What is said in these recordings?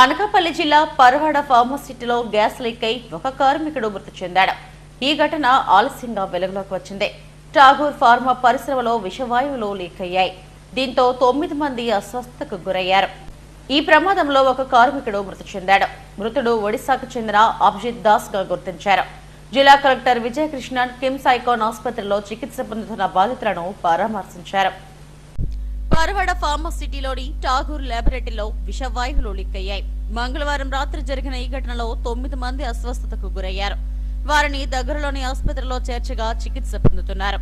అనకాపల్లి జిల్లా Paravada ఫార్మసిటీలో gas leak అయి ఒక కార్మికుడు మృతి చెందాడు. ఈ ఘటన ఆలస్యంగా వెలుగులోకి వచ్చింది. ఠాగూర్ ఫార్మా పరిశ్రమలో విషవాయువులు లీక్ అయ్యాయి. దీంతో 9 మంది అస్వస్థతకు గురయ్యారు. ఈ ప్రమాదంలో ఒక కార్మికుడు మృతి చెందాడు. మృతుడు ఒడిశాకు చెందిన అభిజిత్ దాస్ గా గుర్తించారు. జిల్లా కలెక్టర్ విజయకృష్ణన్ కిమ్స్ ఐకాన్ ఆసుపత్రిలో చికిత్స పొందుతున్న బాధితులను పరామర్శించారు. పరవాడ ఫార్మసిటీలోని ఠాగూర్ ల్యాబొరేటరీలో విషవాయువులు లీక్ అయ్యాయి. మంగళవారం రాత్రి జరిగిన ఈ ఘటనలో 9 మంది అస్వస్థతకు గురయ్యారు. వారిని దగ్గరలోని ఆసుపత్రిలో చేర్చగా చికిత్స పొందుతున్నారు.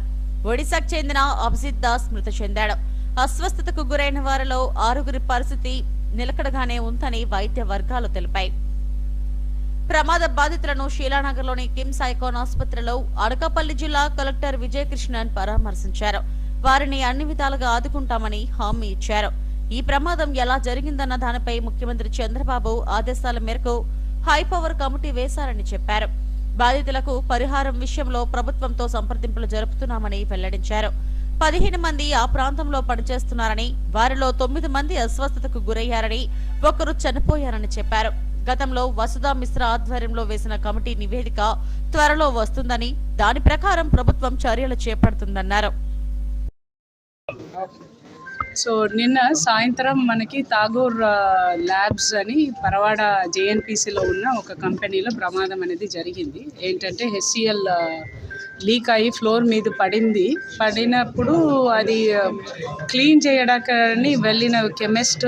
ఒడిశాకు చెందిన అభిజిత్ దాస్ మృతి చెందాడు. అస్వస్థతకు గురైన వారిలో 6గురి పరిస్థితి నిలకడగానే ఉందని వైద్య వర్గాలు తెలిపాయి. ప్రమాద బాధితులను శీలానగర్లోని కిమ్స్ ఐకాన్ ఆసుపత్రిలో అనకాపల్లి జిల్లా కలెక్టర్ విజయకృష్ణన్ పరామర్శించారు. వారిని అన్ని విధాలుగా ఆదుకుంటామని హామీ ఇచ్చారు. ఈ ప్రమాదం ఎలా జరిగిందన్న దానిపై ముఖ్యమంత్రి చంద్రబాబు ఆదేశాల మేరకు హైపవర్ కమిటీ వేశారని చెప్పారు. బాధితులకు పరిహారం విషయంలో ప్రభుత్వంతో సంప్రదింపులు జరుపుతున్నామని వెల్లడించారు. 15 మంది ఆ ప్రాంతంలో పనిచేస్తున్నారని, వారిలో 9 మంది అస్వస్థతకు గురయ్యారని, 1 చనిపోయారని చెప్పారు. గతంలో వసుధా మిశ్రా ఆధ్వర్యంలో వేసిన కమిటీ నివేదిక త్వరలో వస్తుందని, దాని ప్రకారం ప్రభుత్వం చర్యలు చేపడుతుందన్నారు. సో నిన్న సాయంత్రం మనకి ఠాగూర్ ల్యాబ్స్ అని పరవాడ జేఎన్పీసీలో ఉన్న ఒక కంపెనీలో ప్రమాదం అనేది జరిగింది. ఏంటంటే HCl లీక్ అయ్యి ఫ్లోర్ మీద పడినప్పుడు అది క్లీన్ చేయడానికి వెళ్ళిన కెమిస్ట్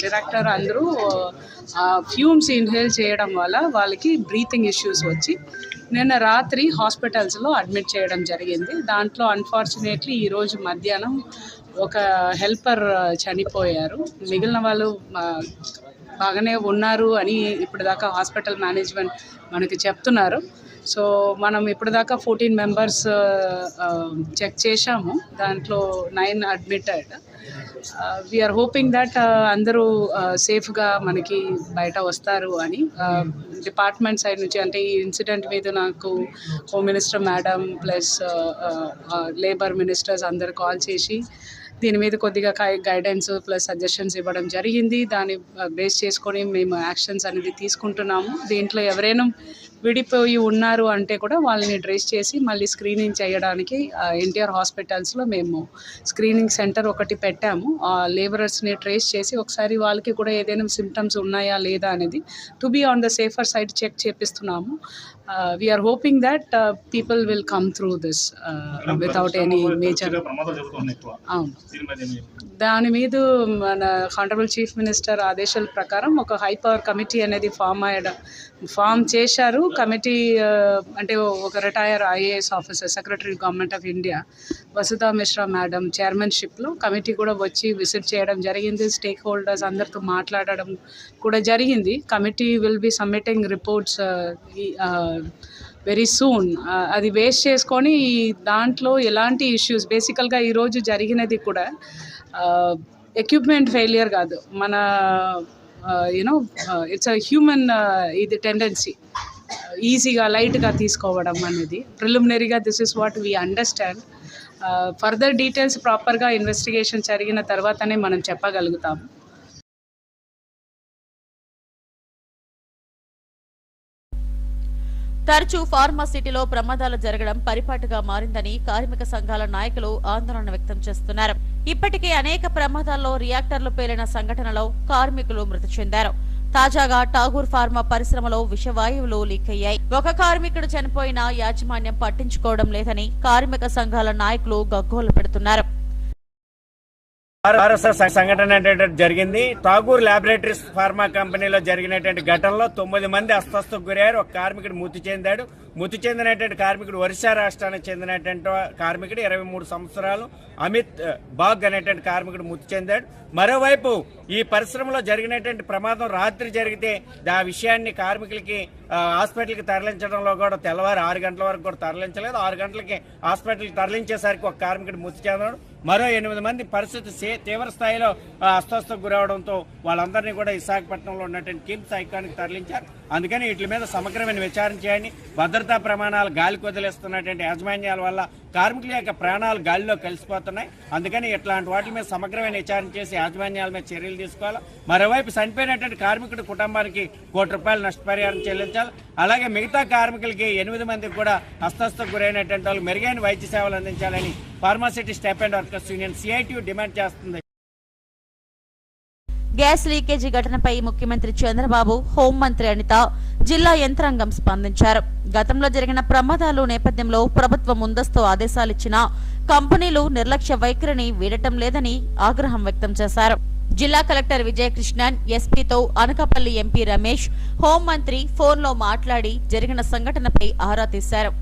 డైరెక్టర్ అందరూ ఫ్యూమ్స్ ఇన్హేల్ చేయడం వల్ల వాళ్ళకి బ్రీతింగ్ ఇష్యూస్ వచ్చి నిన్న రాత్రి హాస్పిటల్స్లో అడ్మిట్ చేయడం జరిగింది. దాంట్లో అన్ఫార్చునేట్లీ ఈరోజు మధ్యాహ్నం ఒక హెల్పర్ చనిపోయారు. మిగిలిన వాళ్ళు బాగానే ఉన్నారు అని ఇప్పటిదాకా హాస్పిటల్ మేనేజ్మెంట్ మనకి చెప్తున్నారు. సో మనం ఇప్పటిదాకా 14 మెంబర్స్ చెక్ చేశాము. దాంట్లో 9 అడ్మిటెడ్. వీఆర్ హోపింగ్ దట్ అందరూ సేఫ్గా మనకి బయట వస్తారు అని డిపార్ట్మెంట్ సైడ్ నుంచి. అంటే ఈ ఇన్సిడెంట్ మీద నాకు home minister madam plus labour ministers అందరు కాల్ చేసి దీని మీద కొద్దిగా గైడెన్స్ ప్లస్ సజెషన్స్ ఇవ్వడం జరిగింది. దాన్ని బేస్ చేసుకొని మేము యాక్షన్స్ అనేది తీసుకుంటున్నాము. దీంట్లో ఎవరైనా విడిపోయి ఉన్నారు అంటే కూడా వాళ్ళని ట్రేస్ చేసి మళ్ళీ స్క్రీనింగ్ చేయడానికి ఎన్టీఆర్ హాస్పిటల్స్లో మేము స్క్రీనింగ్ సెంటర్ ఒకటి పెట్టాము. లేబరర్స్ని ట్రేస్ చేసి ఒకసారి వాళ్ళకి కూడా ఏదైనా సిమ్టమ్స్ ఉన్నాయా లేదా అనేది to be on the safer side check చేపిస్తున్నాము. We're hoping that people will come through this without any major. అవును, దాని మీద మన హానరబుల్ చీఫ్ మినిస్టర్ ఆదేశాల ప్రకారం ఒక హైపవర్ కమిటీ అనేది ఫామ్ చేశారు. కమిటీ అంటే ఒక retire IAS officer, secretary government of India Vasudha Mishra madam చైర్మన్షిప్లో కమిటీ కూడా వచ్చి విజిట్ చేయడం జరిగింది. స్టేక్ హోల్డర్స్ అందరితో మాట్లాడడం కూడా జరిగింది. Committee will be submitting reports very soon. అది బేస్ చేసుకొని దాంట్లో ఎలాంటి ఇష్యూస్ బేసికల్గా ఈరోజు జరిగినది కూడా ఎక్విప్మెంట్ ఫెయిలియర్ కాదు, మన ఇట్స్ అ హ్యూమన్ ఇది టెండెన్సీ ఈజీగా లైట్గా తీసుకోవడం అనేది. ప్రిలిమినరీగా this is what we understand. Further details ప్రాపర్గా ఇన్వెస్టిగేషన్ జరిగిన తర్వాతనే మనం చెప్పగలుగుతాము. తరచూ ఫార్మాసిటీలో ప్రమాదాలు జరగడం పరిపాటుగా మారిందని కార్మిక సంఘాల నాయకులు ఆందోళన వ్యక్తం చేస్తున్నారు. ఇప్పటికే అనేక ప్రమాదాల్లో రియాక్టర్లు పేలిన సంఘటనలో కార్మికులు మృతి చెందారు. తాజాగా ఠాగూర్ ఫార్మా పరిశ్రమలో విషవాయువులు లీక్ అయ్యాయి. ఒక కార్మికుడు చనిపోయినా యాజమాన్యం పట్టించుకోవడం లేదని కార్మిక సంఘాల నాయకులు గగ్గోలు పెడుతున్నారు. సంఘటన జరిగింది. ఠాగూర్ ల్యాబొరేటరీస్ ఫార్మా కంపెనీలో జరిగినటువంటి ఘటనలో 9 మంది అస్వస్థకు గురయ్యారు. ఒక కార్మికుడు మృతి చెందాడు. మృతి చెందినటువంటి కార్మికుడు ఒరిస్సా రాష్ట్రానికి చెందినటువంటి కార్మికుడు 23 సంవత్సరాలు అమిత్ బాగ్ అనేటువంటి కార్మికుడు మృతి చెందాడు. మరోవైపు ఈ పరిశ్రమలో జరిగినటువంటి ప్రమాదం రాత్రి జరిగితే ఆ విషయాన్ని కార్మికులకి హాస్పిటల్కి తరలించడంలో కూడా తెల్లవారు 6 గంటల వరకు కూడా తరలించలేదు. 6 గంటలకి హాస్పిటల్కి తరలించేసరికి ఒక కార్మికుడు మృతి చెందాడు. మరో 8 మంది పరిస్థితి తీవ్ర స్థాయిలో అస్వస్థకు గురవడంతో వాళ్ళందరినీ కూడా విశాఖపట్నంలో ఉన్నటువంటి కిమ్స్ ఐకాన్కి తరలించారు. అందుకని వీటి మీద సమగ్రమైన విచారణ చేయండి. భద్రతా ప్రమాణాలు గాలికి వదిలేస్తున్నటువంటి యాజమాన్యాల వల్ల కార్మికుల యొక్క ప్రాణాలు గాలిలో కలిసిపోతున్నాయి. అందుకని ఇట్లాంటి వాటి మీద సమగ్రమైన విచారణ చేసి యాజమాన్యాల మీద చర్యలు తీసుకోవాలి. మరోవైపు చనిపోయినటువంటి కార్మికుడి కుటుంబానికి ₹1 కోటి నష్టపరిహారం చెల్లించాలి. అలాగే మిగతా కార్మికులకి 8 మందికి కూడా అస్వస్థకు గురైనటువంటి వాళ్ళు మెరుగైన వైద్య సేవలు అందించాలని pharma city staff and workers union CITU demand చేస్తుంది. గ్యాస్ లీకేజీ ఘటనపై ముఖ్యమంత్రి చంద్రబాబు, హోంమంత్రి అనిత, జిల్లా యంత్రాంగం స్పందించారు. గతంలో జరిగిన ప్రమాదాలు నేపథ్యంలో ప్రభుత్వం ముందస్తు ఆదేశాలిచ్చినా కంపెనీలు నిర్లక్ష్య వైఖరిని వీడటం లేదని ఆగ్రహం వ్యక్తం చేశారు. జిల్లా కలెక్టర్ విజయకృష్ణన్, ఎస్పీతో అనకాపల్లి ఎంపీ రమేష్, హోంమంత్రి ఫోన్లో మాట్లాడి జరిగిన సంఘటనపై ఆరా తీశారు.